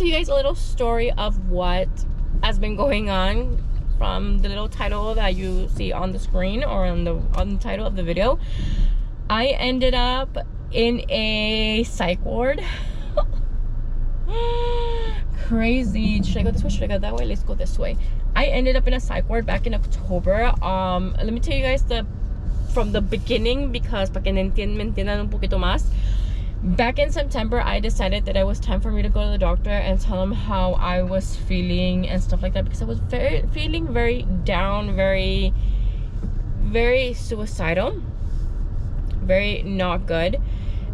to you guys a little story of what has been going on from the little title that you see on the screen or on the title of the video. I ended up in a psych ward. Crazy. Should I go this way? Should I go that way? Let's go this way. I ended up in a psych ward back in October. Let me tell you guys from the beginning, because para que me entiendan un poquito más. Back in September, I decided that it was time for me to go to the doctor and tell him how I was feeling and stuff like that, because I was feeling very down, very suicidal, very not good.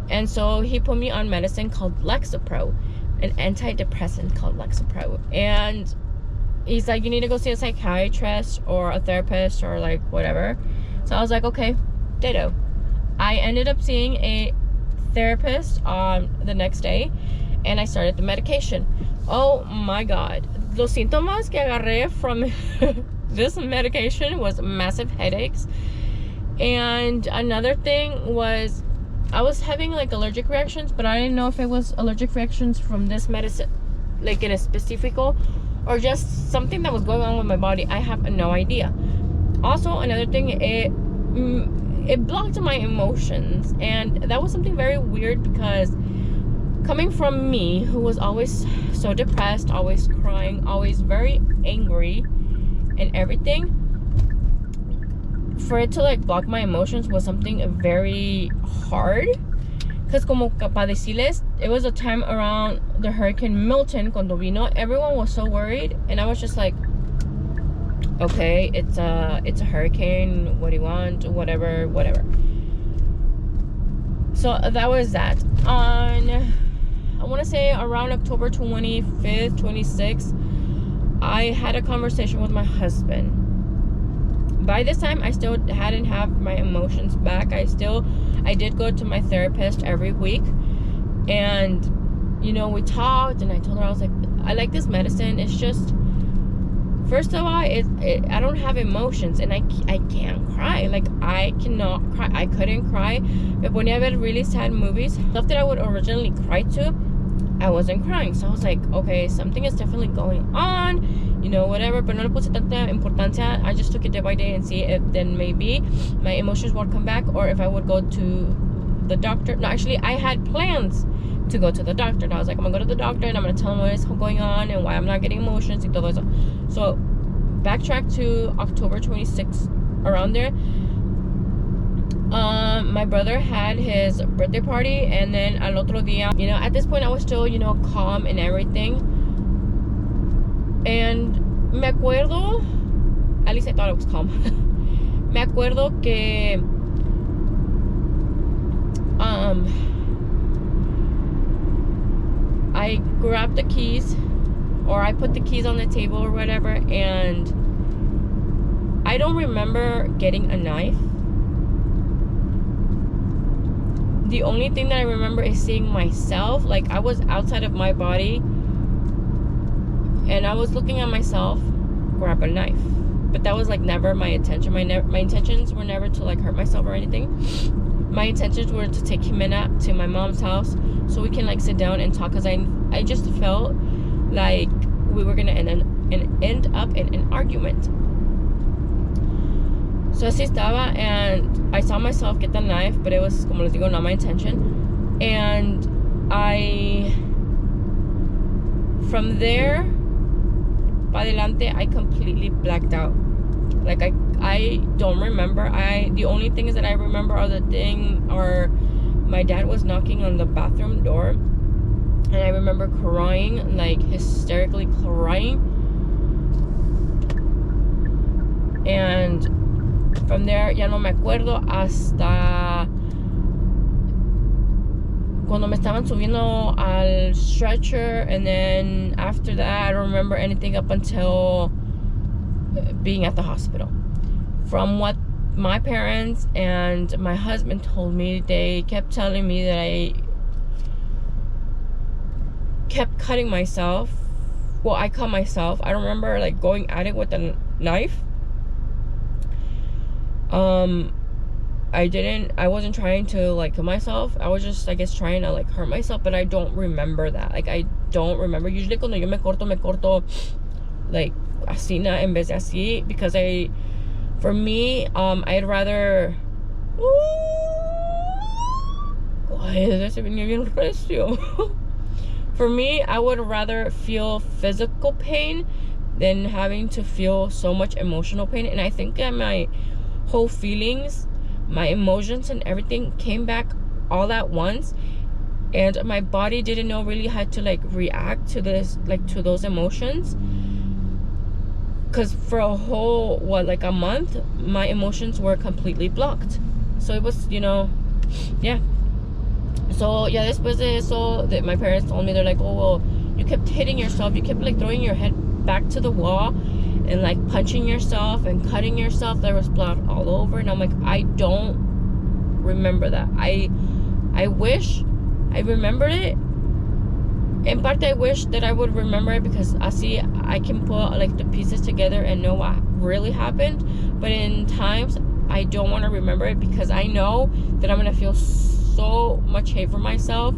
And so he put me on medicine called Lexapro, an antidepressant called Lexapro. And he's like, you need to go see a psychiatrist or a therapist or like whatever. So I was like, okay, ditto. I ended up seeing a therapist the next day, and I started the medication. Oh my god, los síntomas que agarré from this medication was massive headaches, and another thing was I was having like allergic reactions, but I didn't know if it was allergic reactions from this medicine, like in a specifico, or just something that was going on with my body. I have no idea. Also, another thing, it blocked my emotions, and that was something very weird, because coming from me, who was always so depressed, always crying, always very angry and everything, for it to like block my emotions was something very hard. Because como para decirles, it was a time around the Hurricane Milton, cuando vino, everyone was so worried, and I was just like, okay, it's a hurricane, what do you want, whatever. So that was that. On, I want to say around October 25th, 26th, I had a conversation with my husband. By this time, I still hadn't have my emotions back. I did go to my therapist every week, and you know, we talked, and I told her, I was like, I like this medicine. It's just, first of all, I don't have emotions, and I can't cry. Like, I cannot cry. I couldn't cry. Me ponía a ver really sad movies, stuff that I would originally cry to. I wasn't crying. So I was like, okay, something is definitely going on, you know, whatever. But no le puse tanta importancia. I just took it day by day and see if then maybe my emotions would come back, or if I would go to the doctor. No, actually, I had plans to go to the doctor. And I was like, I'm gonna go to the doctor, and I'm gonna tell him what is going on and why I'm not getting emotions y todo eso. So backtrack to October 26th, around there. My brother had his birthday party, and then al otro día, you know, at this point I was still, you know, calm and everything. And me acuerdo, at least I thought I was calm. Me acuerdo que I grabbed the keys, or I put the keys on the table or whatever, and I don't remember getting a knife. The only thing that I remember is seeing myself, like I was outside of my body, and I was looking at myself grab a knife. But that was like never my intention. My intentions were never to like hurt myself or anything. My intentions were to take Jimena to my mom's house so we can like sit down and talk, because I just felt like we were gonna end up in an argument. So así estaba, and I saw myself get the knife, but it was, como les digo, not my intention. And from there pa adelante, I completely blacked out. Like I don't remember. The only things that I remember are my dad was knocking on the bathroom door, and I remember crying, like hysterically crying. And from there, ya no me acuerdo hasta cuando me estaban subiendo al stretcher, and then after that, I don't remember anything up until being at the hospital. From what my parents and my husband told me, they kept telling me that I kept cutting myself. Well, I cut myself. I don't remember like going at it with a knife. I wasn't trying to like kill myself. I was just, I guess, trying to like hurt myself, but I don't remember that. Like I don't remember. Usually cuando yo me corto like así na en vez de así, because for me, I'd rather ay, se venía bien recio. For me, I would rather feel physical pain than having to feel so much emotional pain. And I think that my whole feelings, my emotions and everything came back all at once, and my body didn't know really how to like react to this, like to those emotions, because for a whole like a month my emotions were completely blocked. So it was, yeah. So yeah, después de eso, that my parents told me, they're like, oh well, you kept hitting yourself, you kept like throwing your head back to the wall and like punching yourself and cutting yourself. There was blood all over. And I'm like, I don't remember that. I wish I remembered it. In part, I wish that I would remember it, because así I can put like the pieces together and know what really happened. But in times I don't want to remember it, because I know that I'm gonna feel so much hate for myself,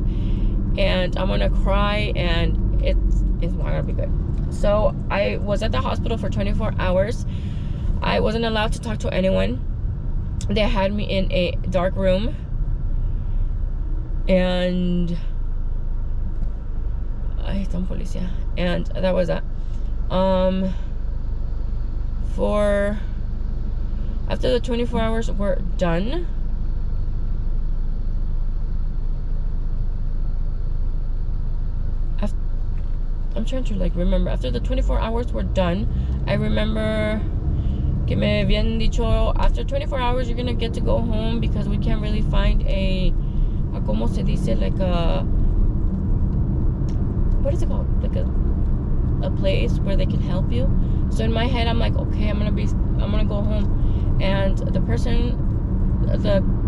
and I'm gonna cry, and it's not gonna be good. So I was at the hospital for 24 hours. I wasn't allowed to talk to anyone. They had me in a dark room, and and that was that. After the 24 hours were done, I'm trying to like remember. After the 24 hours were done, I remember que me habían dicho, after 24 hours you're gonna get to go home, because we can't really find a como se dice, like a, what is it called, like a place where they can help you. So in my head I'm like, okay, I'm gonna go home. And the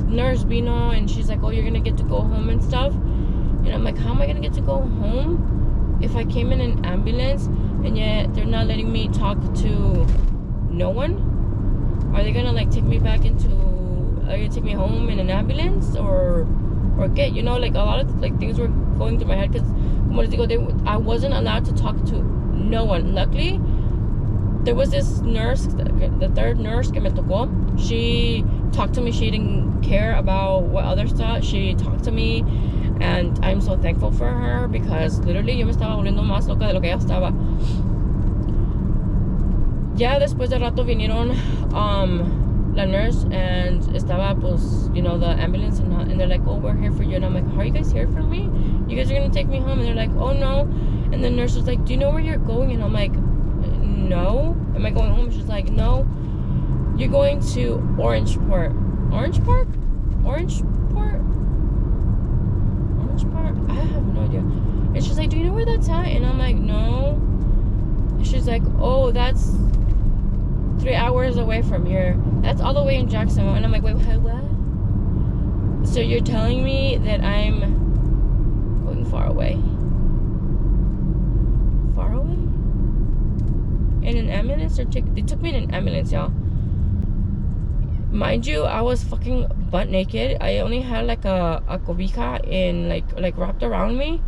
nurse vino, and she's like, oh, you're gonna get to go home and stuff. And I'm like, how am I gonna get to go home if I came in an ambulance and yet they're not letting me talk to no one? Are they gonna like take me home in an ambulance, or get, like a lot of like things were going through my head, because como les digo, I wasn't allowed to talk to no one. Luckily, there was this nurse, the third nurse que me tocó. She talked to me. She didn't care about what others thought. She talked to me, and I'm so thankful for her, because literally yo me estaba volviendo más loca de lo que ella estaba. Ya después de rato vinieron la nurse, and estaba pues, the ambulance, and they're like, oh, we're here for you. And I'm like, how are you guys here for me? You guys are gonna take me home? And they're like, oh no. And the nurse was like, do you know where you're going? And I'm like, no. Am I going home? She's like, no, you're going to Orange Park. I have no idea. And she's like, do you know where that's at? And I'm like, no. And she's like, oh, that's 3 hours away from here. That's all the way in Jacksonville. And I'm like, wait, what? So you're telling me that I'm going far away? In an ambulance? They took me in an ambulance, y'all. Mind you, I was fucking butt naked. I only had like a cobija in like wrapped around me,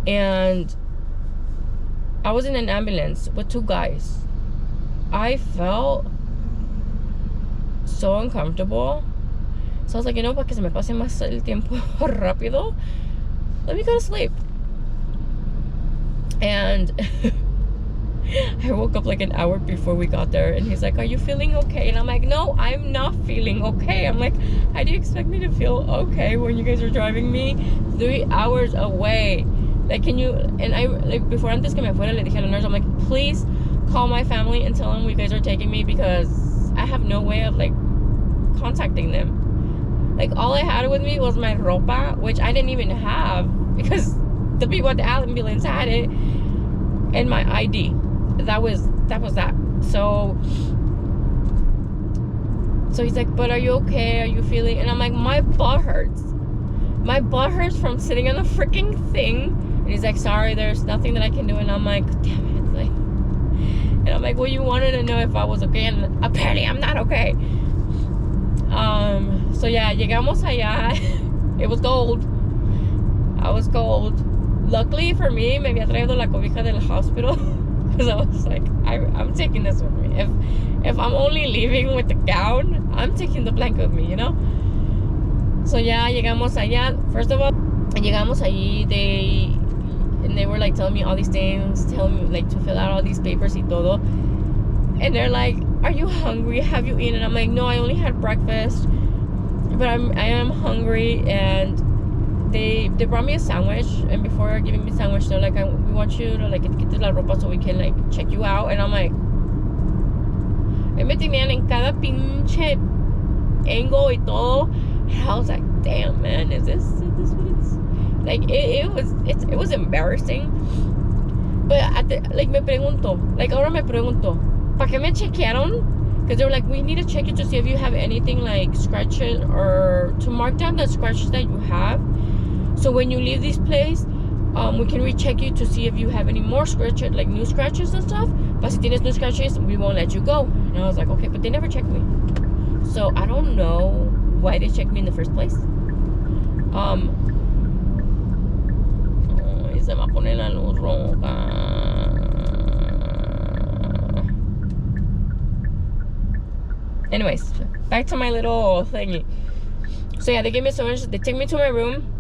and I was in an ambulance with 2 guys. I felt so uncomfortable. So I was like, para que se me pase más el tiempo rápido, let me go to sleep. And I woke up like an hour before we got there, and he's like, are you feeling okay? And I'm like, no, I'm not feeling okay. I'm like, how do you expect me to feel okay when you guys are driving me 3 hours away? Like, can you? And I, like, before antes que me fuera, le dije a la nurse, I'm like, please call my family and tell them you guys are taking me, because I have no way of like contacting them. Like, all I had with me was my ropa, which I didn't even have, because the people at the ambulance had it, and my ID. That was that. So he's like, but are you okay? Are you feeling? And I'm like, my butt hurts. My butt hurts from sitting on the freaking thing. And he's like, sorry, there's nothing that I can do. And I'm like, damn it. Like, and I'm like, well, you wanted to know if I was okay, and apparently I'm not okay. So yeah, llegamos allá. It was cold. I was cold. luckily for me, me había traído la cobija del hospital. Because I was like, I'm taking this with me. If I'm only leaving with the gown, I'm taking the blanket with me, you know? So yeah, llegamos allá. First of all, llegamos allí, they were like telling me all these things, telling me like to fill out all these papers y todo. And they're like, are you hungry? Have you eaten? I'm like, no, I only had breakfast, but I am hungry. And they brought me a sandwich, and before giving me a sandwich, they're like, we want you to like quites la ropa so we can like check you out. And I'm like, me tenían en cada pinche angle y todo. And I was like, damn, man, is this what it's like? It was embarrassing. But like me pregunto, like ahora me pregunto, ¿para qué me chequearon? Because they were like, we need to check you to see if you have anything like scratches, or to mark down the scratches that you have. So when you leave this place, we can recheck you to see if you have any more scratches, like new scratches and stuff. But si tienes new scratches, we won't let you go. And I was like, okay, but they never checked me. So I don't know why they checked me in the first place. Y se me pone la luz roja. Anyways, back to my little thingy. So yeah, they gave me so much. They took me to my room.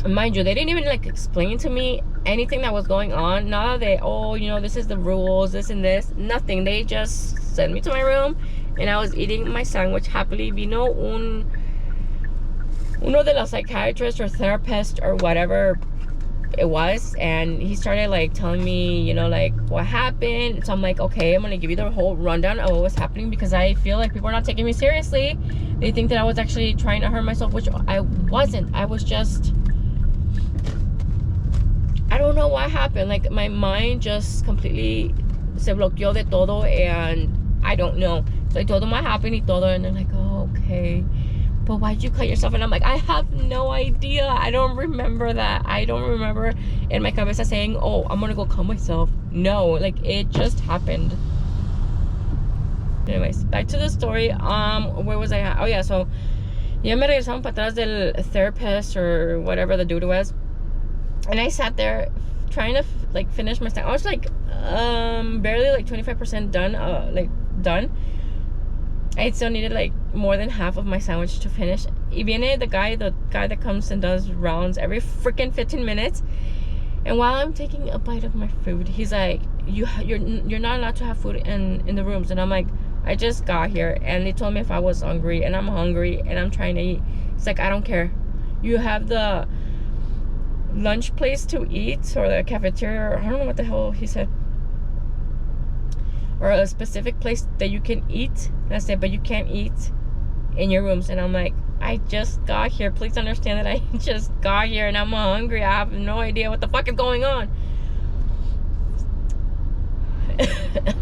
Mind you, they didn't even like explain to me anything that was going on. Nada de, oh, you know, this is the rules, this and this. Nothing. They just sent me to my room, and I was eating my sandwich happily. Vino uno de los psychiatrists or therapists or whatever it was, and he started like telling me, you know, like what happened. So I'm like, okay, I'm gonna give you the whole rundown of what was happening, because I feel like people are not taking me seriously. They think that I was actually trying to hurt myself, which I wasn't. I was just, I don't know what happened. Like my mind just completely se bloqueó de todo, and I don't know. So I told them what happened y todo, and they're like, oh, okay, but why'd you cut yourself? And I'm like, I have no idea. I don't remember that. I don't remember in my cabeza saying, oh, I'm gonna go cut myself. No, like it just happened. Anyways, back to the story. Where was I at? Oh yeah, so ya me regresaron para atrás del therapist or whatever the dude was, and I sat there trying to like finish my sandwich. I was like barely like 25% done, done. I still needed like more than half of my sandwich to finish. Y viene the guy that comes and does rounds every freaking 15 minutes. And while I'm taking a bite of my food, he's like, you're not allowed to have food in the rooms. And I'm like, I just got here, and they told me if I was hungry, and I'm hungry, and I'm trying to eat. It's like, I don't care. You have the lunch place to eat, or the cafeteria, or I don't know what the hell he said, or a specific place that you can eat. That's it, but you can't eat in your rooms. And I'm like, I just got here. Please understand that I just got here and I'm hungry. I have no idea what the fuck is going on.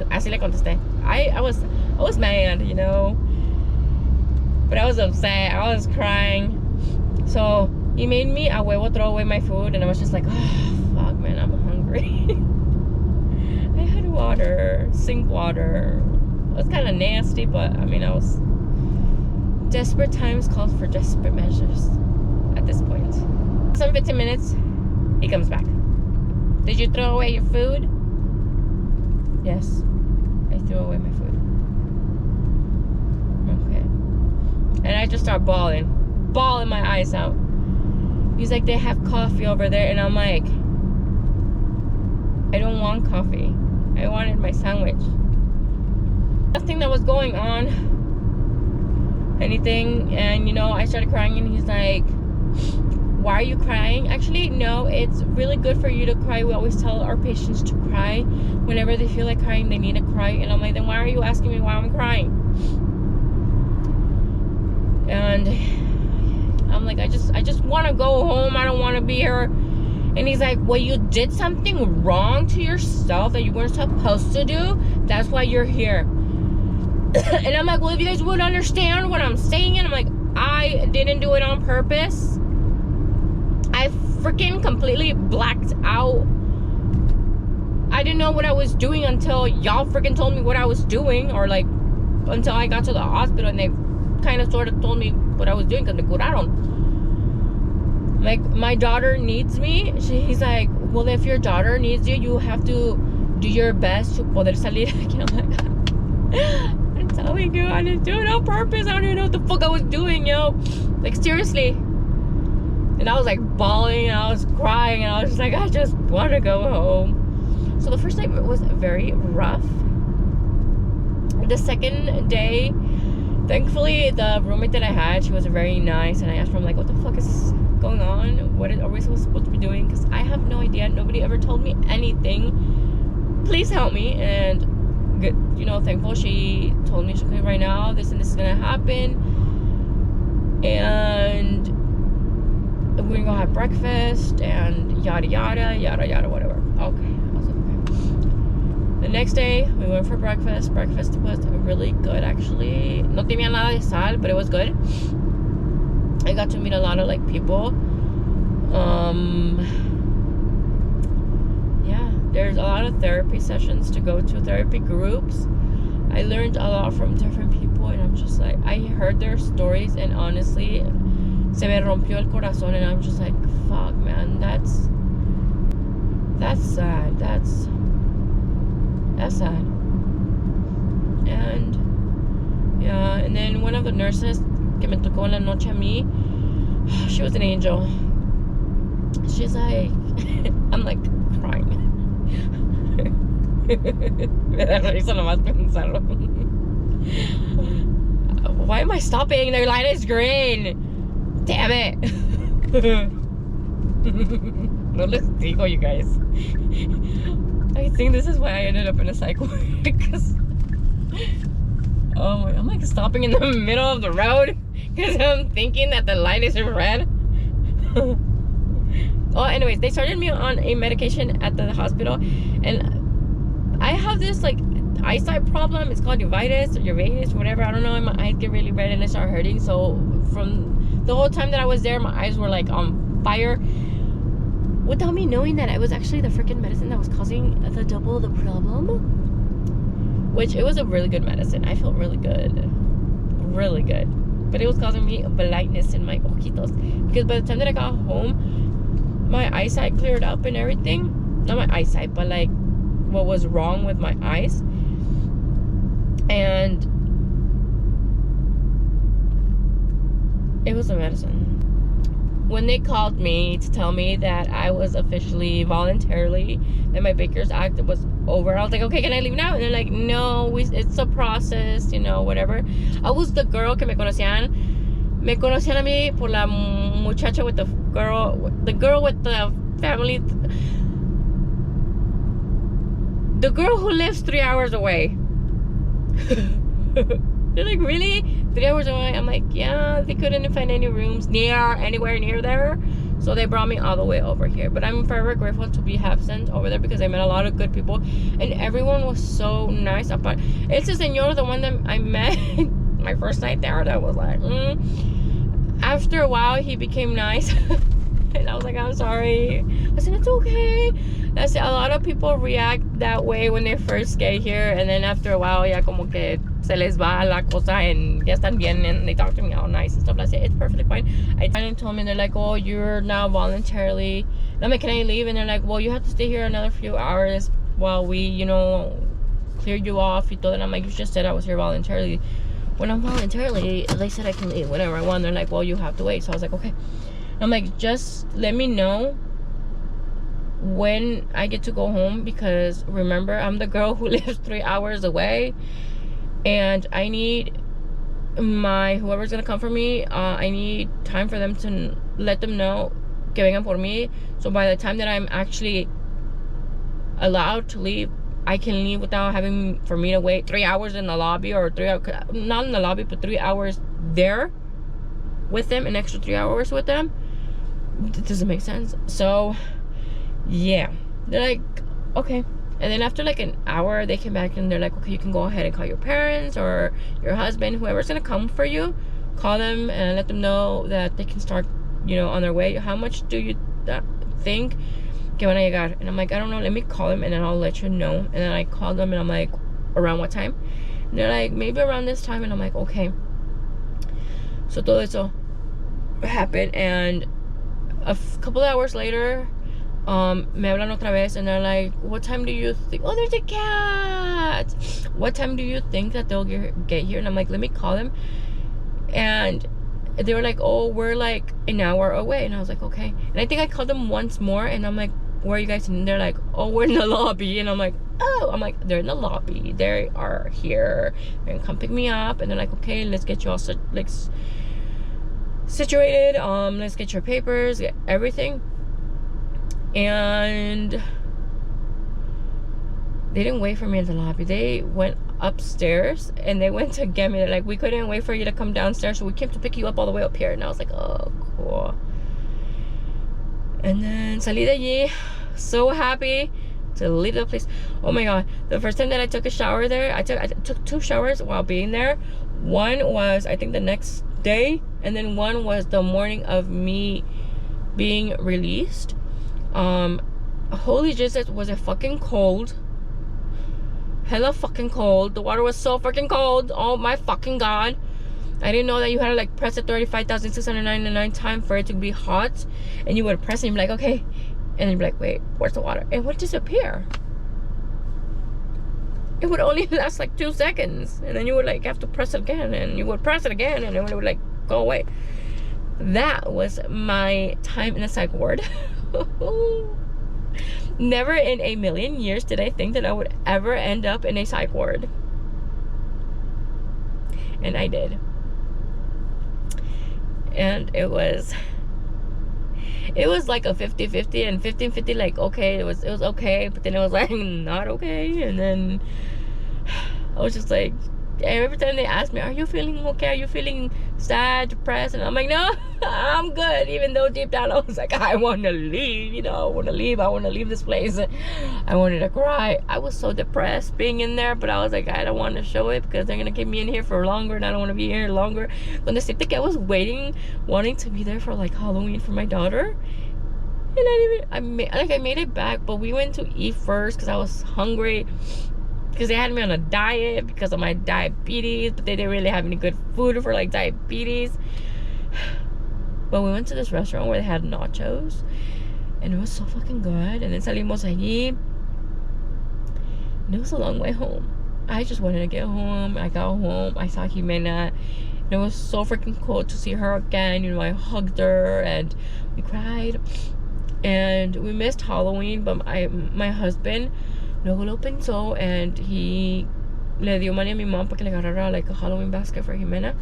Así le contesté. I was mad, you know, but I was upset. I was crying. So he made me a huevo throw away my food, and I was just like, oh fuck, man, I'm hungry. I had water, sink water. It was kind of nasty, but I mean, I was desperate times called for desperate measures at this point. Some 15 minutes, he comes back. Did you throw away your food? Yes, I threw away my food. Okay. And I just start bawling my eyes out. He's like, they have coffee over there, and I'm like, I don't want coffee. I wanted my sandwich. Nothing that was going on, anything. And you know, I started crying, and he's like, why are you crying? Actually, no, it's really good for you to cry. We always tell our patients to cry whenever they feel like crying. They need to cry. And I'm like, then why are you asking me why I'm crying? And I'm like, I just want to go home. I don't want to be here. And he's like, well, you did something wrong to yourself that you weren't supposed to do. That's why you're here. And I'm like, well, if you guys would understand what I'm saying. And I'm like, I didn't do it on purpose. I freaking completely blacked out. I didn't know what I was doing until y'all freaking told me what I was doing. Or like, until I got to the hospital and they kind of sort of told me what I was doing, because me curaron. Like, my daughter needs me. He's like, well, if your daughter needs you, you have to do your best to poder salir. I'm like, I'm telling you, I didn't do it on purpose. I don't even know what the fuck I was doing, yo. Like, seriously. And I was like bawling and I was crying and I was just like, I just want to go home. So the first night was very rough. The second day, thankfully, the roommate that I had, she was very nice, and I asked her, I'm like, what the fuck is going on? What are we supposed to be doing? Because I have no idea. Nobody ever told me anything. Please help me. And, you know, thankful she told me, okay, right now, this and this is going to happen. And we're going to go have breakfast and yada, yada, yada, yada, whatever. Okay. I was like, okay. The next day, we went for breakfast. Breakfast was really good, actually. No tenía nada de sal, but it was good. I got to meet a lot of, like, people. Yeah, there's a lot of therapy sessions to go to, therapy groups. I learned a lot from different people, and I'm just like, I heard their stories, and honestly, se me rompió el corazón, and I'm just like, fuck, man, that's sad. That's sad. And yeah, and then one of the nurses que me tocó en la noche a mí, she was an angel. She's like, I'm like crying. Me da risa nomás pensarlo. Why am I stopping? Their light is green. Damn it. No les digo, you guys. I think this is why I ended up in a psych ward, because I'm like stopping in the middle of the road because I'm thinking that the light is red. Oh, anyways, they started me on a medication at the hospital, and I have this like eyesight problem. It's called uveitis or uveitis, whatever. I don't know. And my eyes get really red and they start hurting. So from the whole time that I was there, my eyes were like on fire. Without me knowing that it was actually the freaking medicine that was causing the double the problem. Which, it was a really good medicine. I felt really good. Really good. But it was causing me blindness in my ojitos. Because by the time that I got home, my eyesight cleared up and everything. Not my eyesight, but like what was wrong with my eyes. And it was the medicine. When they called me to tell me that I was officially, voluntarily, that my Baker's Act was over, I was like, okay, can I leave now? And they're like, no, it's a process, you know, whatever. I was the girl que me conocían a mí por la muchacha with the girl with the family, the girl who lives 3 hours away. They're like, really? 3 hours away? I'm like, yeah, they couldn't find any rooms anywhere near there. So they brought me all the way over here. But I'm forever grateful to have sent over there because I met a lot of good people. And everyone was so nice. It's a señor, the one that I met my first night there, that was like, After a while, he became nice. And I was like, I'm sorry. I said, it's okay. That's it. A lot of people react that way when they first get here. And then after a while, ya como que se les va la cosa and ya están bien, and they talk to me all nice and stuff. I said, it's perfectly fine. I finally told me, they're like, oh, you're now voluntarily. And I'm like, can I leave? And they're like, well, you have to stay here another few hours while we, you know, clear you off. And I'm like, you just said I was here voluntarily. When I'm voluntarily, they said I can leave whenever I want. They're like, well, you have to wait. So I was like, okay. I'm like, just let me know when I get to go home, because remember, I'm the girl who lives 3 hours away, and I need whoever's gonna come for me, I need time for them to let them know que vengan por mí, so by the time that I'm actually allowed to leave, I can leave without having for me to wait 3 hours in the lobby, or not in the lobby, but 3 hours there with them, an extra 3 hours with them. It doesn't make sense. So yeah, they're like, okay. And then after like an hour, they came back and they're like, okay, you can go ahead and call your parents or your husband, whoever's gonna come for you. Call them and let them know that they can start, you know, on their way. How much do you think que van a llegar? And I'm like, I don't know, let me call them and then I'll let you know. And then I called them and I'm like, around what time? And they're like, maybe around this time. And I'm like, okay. So todo eso happened, and couple of hours later, me hablan otra vez, and they're like, what time do you think? Oh, there's a cat. What time do you think that they'll get here? And I'm like, let me call them. And they were like, oh, we're like an hour away. And I was like, okay. And I think I called them once more, and I'm like, where are you guys? And they're like, oh, we're in the lobby. And I'm like, oh. I'm like, they're in the lobby, they are here, they're gonna come pick me up. And they're like, okay, let's get you all like situated, let's get your papers, get everything. And they didn't wait for me in the lobby. They went upstairs and they went to get me. They're like, we couldn't wait for you to come downstairs, so we came to pick you up all the way up here. And I was like, oh, cool. And then salí de allí, so happy to leave the place. Oh my god, the first time that I took a shower there, I took 2 showers while being there. One was, I think, the next day, and then one was the morning of me being released. Holy Jesus, was it fucking cold. Hella fucking cold. The water was so fucking cold. Oh my fucking god. I didn't know that you had to like press it 35,699 times for it to be hot. And you would press it and you'd be like, okay. And then you'd be like, wait, where's the water? It would disappear. It would only last like 2 seconds. And then you would like have to press it again. And you would press it again. And it would like go away. That was my time in the psych ward. Never in a million years did I think that I would ever end up in a psych ward. And I did. And it was like a 50-50, and 50-50, like, okay, it was okay, but then it was like not okay. And then I was just like, every time they asked me, are you feeling okay, are you feeling sad, depressed? And I'm like, no, I'm good. Even though deep down I was like, I want to leave, you know, I want to leave this place. I wanted to cry. I was so depressed being in there, but I was like, I don't want to show it because they're gonna keep me in here for longer, and I don't want to be here longer. When the septic, I was wanting to be there for like Halloween for my daughter. And I made it back, but we went to eat first because I was hungry, because they had me on a diet because of my diabetes, but they didn't really have any good food for like diabetes. But we went to this restaurant where they had nachos, and it was so fucking good. And then salimos allí, and it was a long way home. I just wanted to get home. I got home, I saw Jimena, and it was so freaking cool to see her again. You know, I hugged her and we cried. And we missed Halloween, but my husband luego lo pensó, and he le dio money a mi mom para que le agarrara like a Halloween basket for Jimena.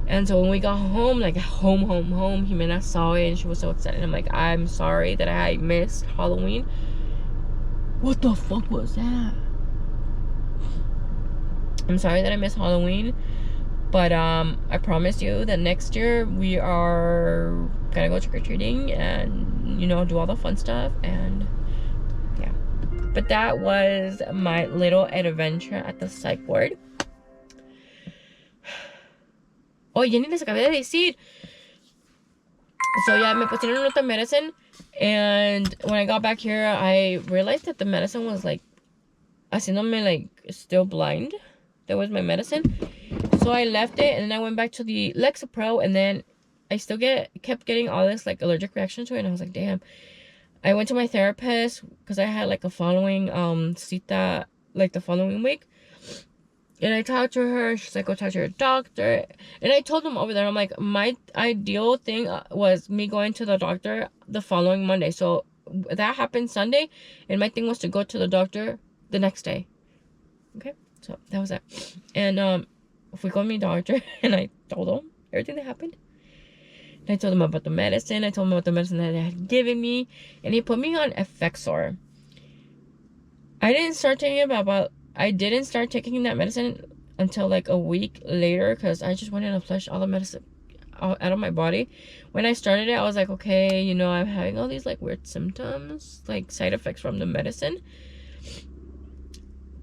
And so when we got home, like home, Jimena saw it and she was so excited. I'm like, I'm sorry that I missed Halloween. What the fuck was that? I'm sorry that I missed Halloween, but I promise you that next year we are gonna go trick-or-treating and, you know, do all the fun stuff. And yeah, but that was my little adventure at the psych ward. Oh, ya ni les acabé de decir. So yeah, me pusieron otra medicine, and when I got back here, I realized that the medicine was like haciéndome like still blind. That was my medicine. So I left it, and then I went back to the Lexapro, and then I still kept getting all this like allergic reaction to it. And I was like, damn. I went to my therapist because I had like a following cita like the following week. And I talked to her. She's like, go talk to your doctor. And I told them over there, I'm like, my ideal thing was me going to the doctor the following Monday. So that happened Sunday, and my thing was to go to the doctor the next day. Okay, so that was that. And we got my doctor, and I told him everything that happened. And I told him about the medicine. I told him about the medicine that they had given me, and he put me on Effexor. I didn't start taking that medicine until like a week later, because I just wanted to flush all the medicine out of my body. When I started it, I was like, okay, you know, I'm having all these like weird symptoms, like side effects from the medicine.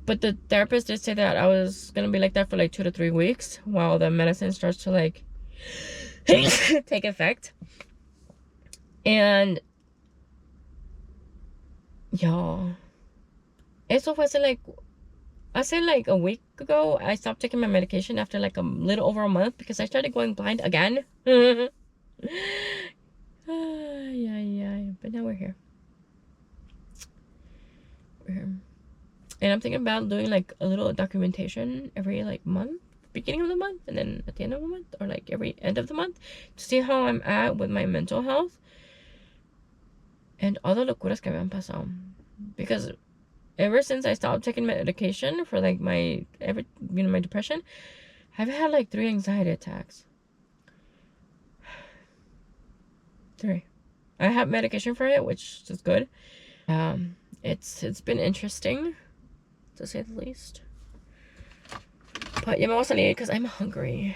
But the therapist did say that I was gonna be like that for like 2 to 3 weeks while the medicine starts to like take effect. And y'all, eso fue hace like a week ago. I stopped taking my medication after like a little over a month because I started going blind again. But now we're here. And I'm thinking about doing like a little documentation every like month, beginning of the month, and then at the end of the month, or like every end of the month, to see how I'm at with my mental health and all the locuras que me han pasado. Because ever since I stopped taking medication for like my my depression, I've had like 3 anxiety attacks. 3. I have medication for it, which is good. It's been interesting, to say the least. But ya me voy a salir because I'm hungry.